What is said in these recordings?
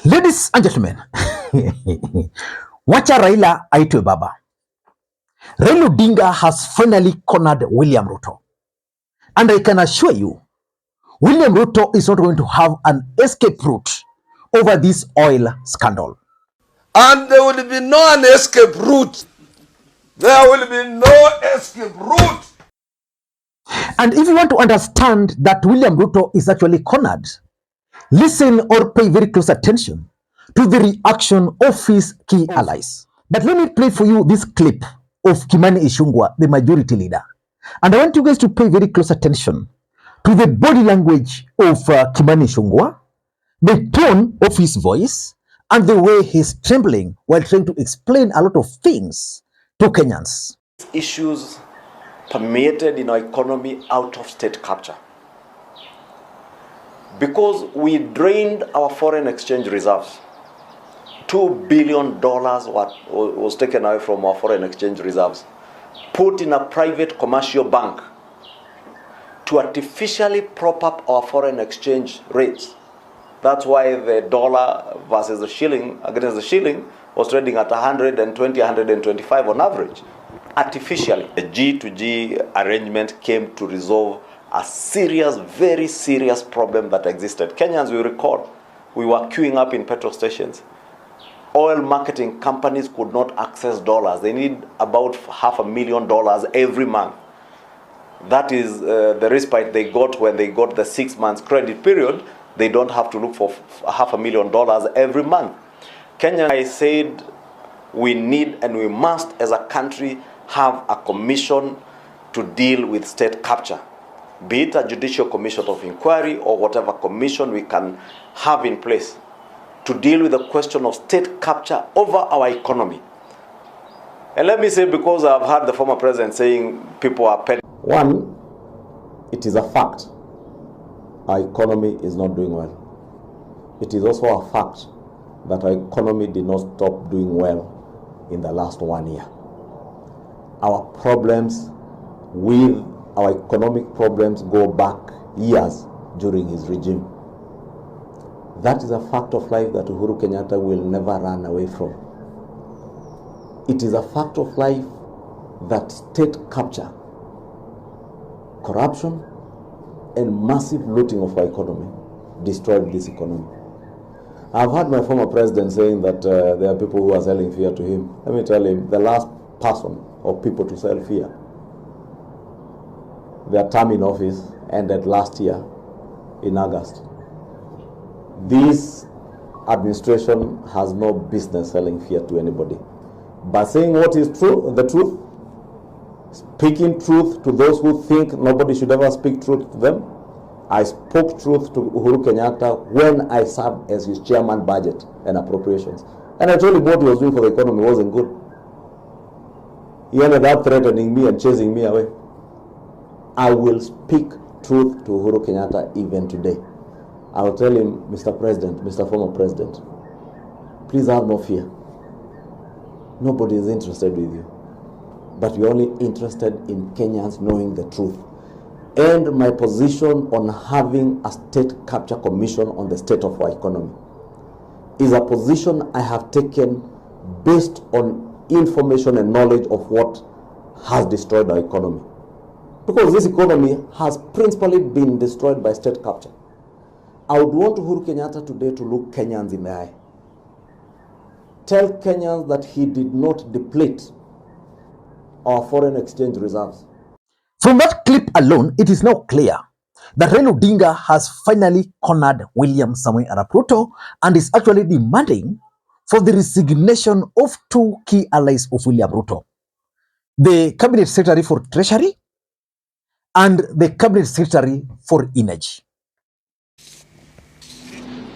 Ladies and gentlemen, wacha Raila aitwe baba. Raila Odinga has finally cornered William Ruto. And I can assure you, William Ruto is not going to have an escape route over this oil scandal. And there will be no escape route. There will be no escape route. And if you want to understand that William Ruto is actually cornered, listen or pay very close attention to the reaction of his key allies. But let me play for you this clip of Kimani Ichung'wah, the majority leader. And I want you guys to pay very close attention to the body language of Kimani Ichung'wah, the tone of his voice, and the way he's trembling while trying to explain a lot of things to Kenyans. Issues permeated in our economy out of state capture. Because we drained our foreign exchange reserves. $2 billion was taken away from our foreign exchange reserves, put in a private commercial bank to artificially prop up our foreign exchange rates. That's why the dollar versus the shilling, against the shilling, was trading at 120, 125 on average, artificially. The G2G arrangement came to resolve a serious, very serious problem that existed. Kenyans, we recall, we were queuing up in petrol stations. Oil marketing companies could not access dollars. They need about $500,000 every month. That is the respite they got when they got the 6 months credit period. They don't have to look for $500,000 every month. Kenya, I said, we need and we must, as a country, have a commission to deal with state capture. Be it a judicial commission of inquiry or whatever commission we can have in place to deal with the question of state capture over our economy. And let me say, because I've heard the former president saying people are petty. One, it is a fact our economy is not doing well. It is also a fact that our economy did not stop doing well in the last 1 year. Our problems with our economic problems go back years during his regime. That is a fact of life that Uhuru Kenyatta will never run away from. It is a fact of life that state capture, corruption, and massive looting of our economy destroyed this economy. I've heard my former president saying that there are people who are selling fear to him. Let me tell him, the last person or people to sell fear, their term in office ended last year in August. This administration has no business selling fear to anybody. By saying what is true, the truth, speaking truth to those who think nobody should ever speak truth to them. I spoke truth to Uhuru Kenyatta when I served as his chairman budget and appropriations. And I told him what he was doing for the economy wasn't good. He ended up threatening me and chasing me away. I will speak truth to Uhuru Kenyatta even today. I will tell him, Mr. President, Mr. Former President, please have no fear. Nobody is interested with you. But we're only interested in Kenyans knowing the truth. And my position on having a state capture commission on the state of our economy is a position I have taken based on information and knowledge of what has destroyed our economy. Because this economy has principally been destroyed by state capture. I would want Uhuru Kenyatta today to look Kenyans in the eye. Tell Kenyans that he did not deplete our foreign exchange reserves. From that clip alone, it is now clear that Raila Odinga has finally cornered William Samoei Arap Ruto and is actually demanding for the resignation of two key allies of William Ruto, the Cabinet Secretary for Treasury and the Cabinet Secretary for Energy.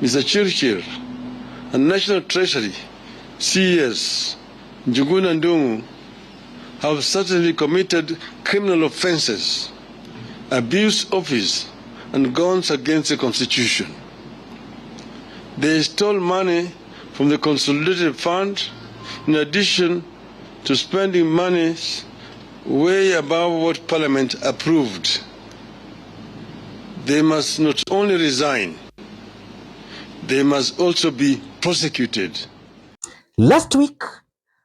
Mr. Chirchir and National Treasury, CS, Njuguna and Ndung'u have certainly committed criminal offenses, abused office, and gone against the Constitution. They stole money from the Consolidated Fund in addition to spending monies way above what Parliament approved. They must not only resign, they must also be prosecuted. Last week,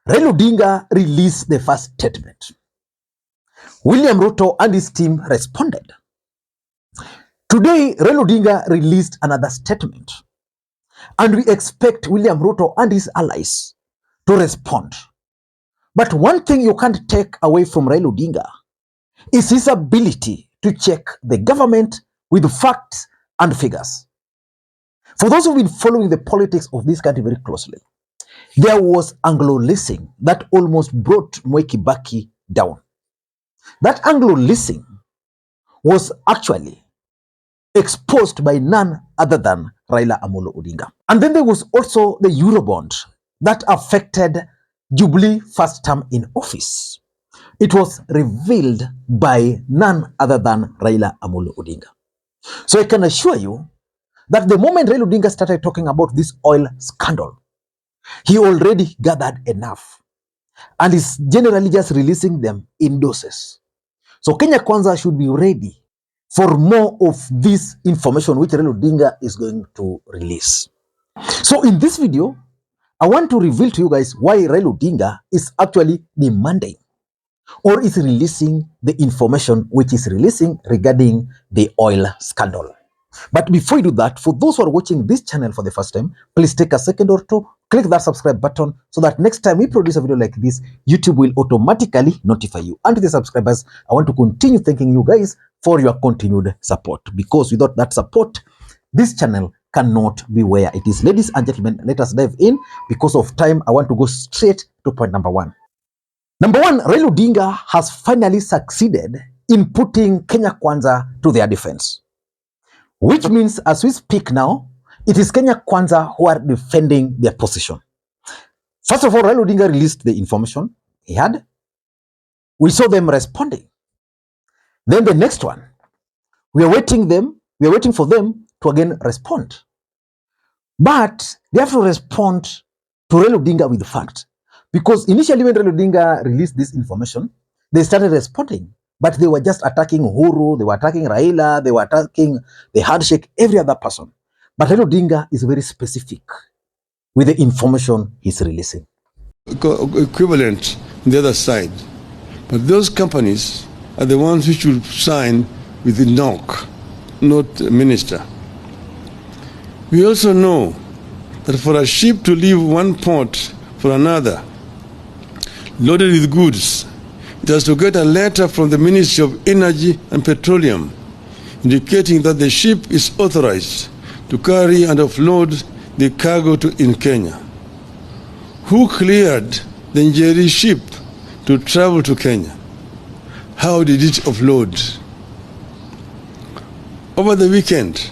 Raila Odinga released the first statement. William Ruto and his team responded. Today, Raila Odinga released another statement, and we expect William Ruto and his allies to respond. But one thing you can't take away from Raila Odinga is his ability to check the government with facts and figures. For those who've been following the politics of this country very closely, there was Anglo-leasing that almost brought Mwai Kibaki down. That Anglo-leasing was actually exposed by none other than Raila Amolo Odinga. And then there was also the Eurobond that affected Jubilee first term in office. It was revealed by none other than Raila Amolo Odinga. So I can assure you that the moment Raila Odinga started talking about this oil scandal, he already gathered enough and is generally just releasing them in doses. So Kenya Kwanza should be ready for more of this information which Raila Odinga is going to release. So in this video, I want to reveal to you guys why Raila Odinga is actually demanding or is releasing the information which is releasing regarding the oil scandal. But before you do that, for those who are watching this channel for the first time, please take a second or two, click that subscribe button so that next time we produce a video like this, YouTube will automatically notify you. And to the subscribers, I want to continue thanking you guys for your continued support, because without that support, this channel cannot be where it is. Ladies and gentlemen, let us dive in. Because of time, I want to go straight to point number one. Number one, Raila Odinga has finally succeeded in putting Kenya Kwanza to their defense. Which means as we speak now, it is Kenya Kwanza who are defending their position. First of all, Raila Odinga released the information he had. We saw them responding. Then the next one, we are waiting for them to again respond. But they have to respond to Raila Odinga with facts. Because initially when Raila Odinga released this information, they started responding. But they were just attacking Uhuru, they were attacking Raila, they were attacking the handshake, every other person. But Raila Odinga is very specific with the information he's releasing. Equivalent on the other side. But those companies are the ones who should sign with the NOC, not the minister. We also know that for a ship to leave one port for another, loaded with goods, it has to get a letter from the Ministry of Energy and Petroleum indicating that the ship is authorized to carry and offload the cargo in Kenya. Who cleared the Njeri ship to travel to Kenya? How did it offload? Over the weekend,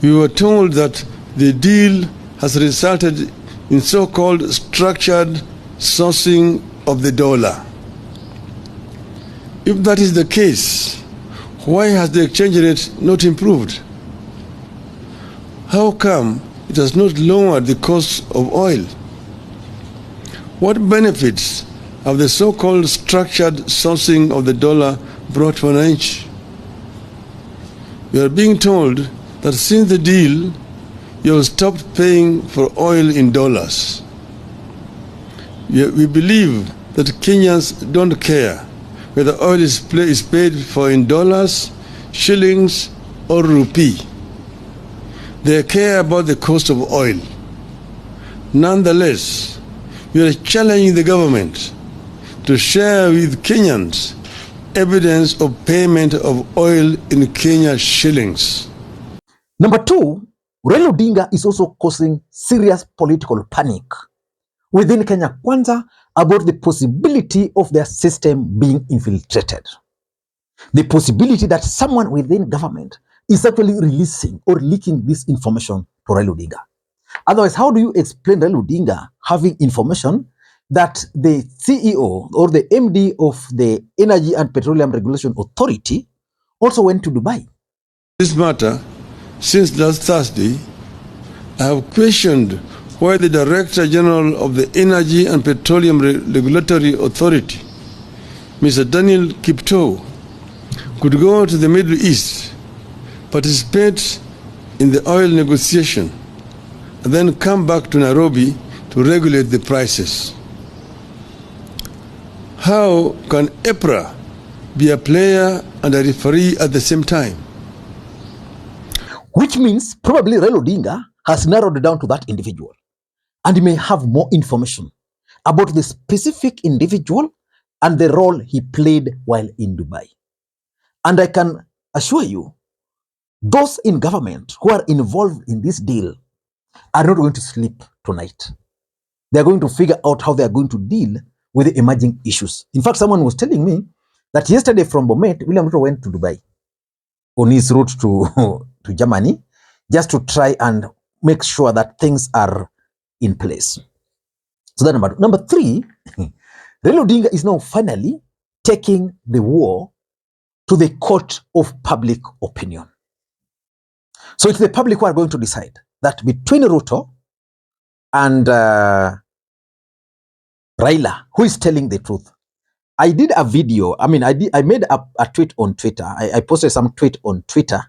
we were told that the deal has resulted in so-called structured sourcing of the dollar. If that is the case, why has the exchange rate not improved? How come it has not lowered the cost of oil? What benefits have the so-called structured sourcing of the dollar brought for an inch? We are being told that since the deal, you have stopped paying for oil in dollars. We believe that Kenyans don't care whether oil is paid for in dollars, shillings, or rupee. They care about the cost of oil. Nonetheless, we are challenging the government to share with Kenyans evidence of payment of oil in Kenya shillings. Number two, Raila Odinga is also causing serious political panic within Kenya Kwanza about the possibility of their system being infiltrated. The possibility that someone within government is actually releasing or leaking this information to Raila Odinga. Otherwise, how do you explain Raila Odinga having information that the CEO or the MD of the Energy and Petroleum Regulation Authority also went to Dubai? This matter, since last Thursday, I have questioned why the Director General of the Energy and Petroleum Regulatory Authority, Mr. Daniel Kiptoo, could go to the Middle East, participate in the oil negotiation, and then come back to Nairobi to regulate the prices. How can EPRA be a player and a referee at the same time? Which means probably Raila Odinga has narrowed it down to that individual and he may have more information about the specific individual and the role he played while in Dubai. And I can assure you, those in government who are involved in this deal are not going to sleep tonight. They are going to figure out how they are going to deal with the emerging issues. In fact, someone was telling me that yesterday from Bomet, William Ruto went to Dubai on his route to Germany just to try and make sure that things are in place. So that number two. Number three, Raila Odinga is now finally taking the war to the court of public opinion. So it's the public who are going to decide that between Ruto and Raila, who is telling the truth. I did a video. I made a tweet on Twitter. I posted some tweet on Twitter,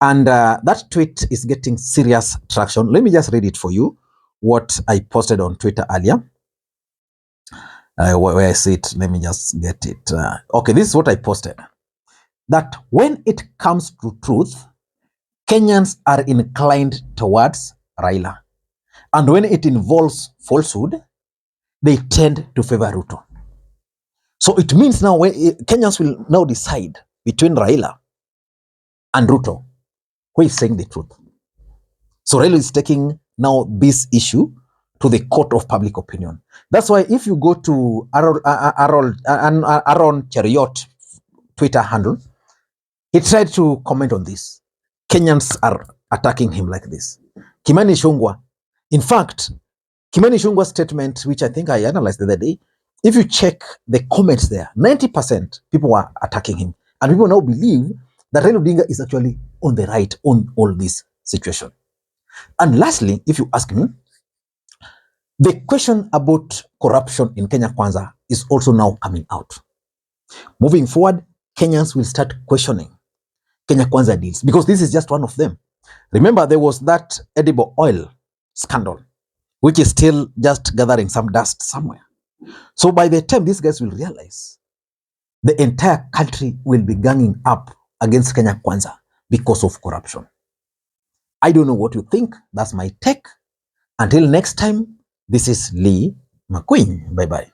and that tweet is getting serious traction. Let me just read it for you. What I posted on Twitter earlier. Where is it? Let me just get it. Okay, this is what I posted. That when it comes to truth, Kenyans are inclined towards Raila, and when it involves falsehood, they tend to favor Ruto. So it means now Kenyans will now decide between Raila and Ruto who is saying the truth. So Raila is taking now this issue to the court of public opinion. That's why if you go to Aaron Cheriot Twitter handle, he tried to comment on this. Kenyans are attacking him like this. Kimani Ichung'wah, in fact, Kimani Ichung'wah's statement, which I think I analyzed the other day, if you check the comments there, 90% people were attacking him. And people now believe that Raila Odinga is actually on the right on all this situation. And lastly, if you ask me, the question about corruption in Kenya Kwanza is also now coming out. Moving forward, Kenyans will start questioning Kenya Kwanza deals because this is just one of them. Remember, there was that edible oil scandal, which is still just gathering some dust somewhere. So by the time these guys will realize, the entire country will be ganging up against Kenya Kwanza because of corruption. I don't know what you think. That's my take. Until next time, this is Lee Makwiny. Bye-bye.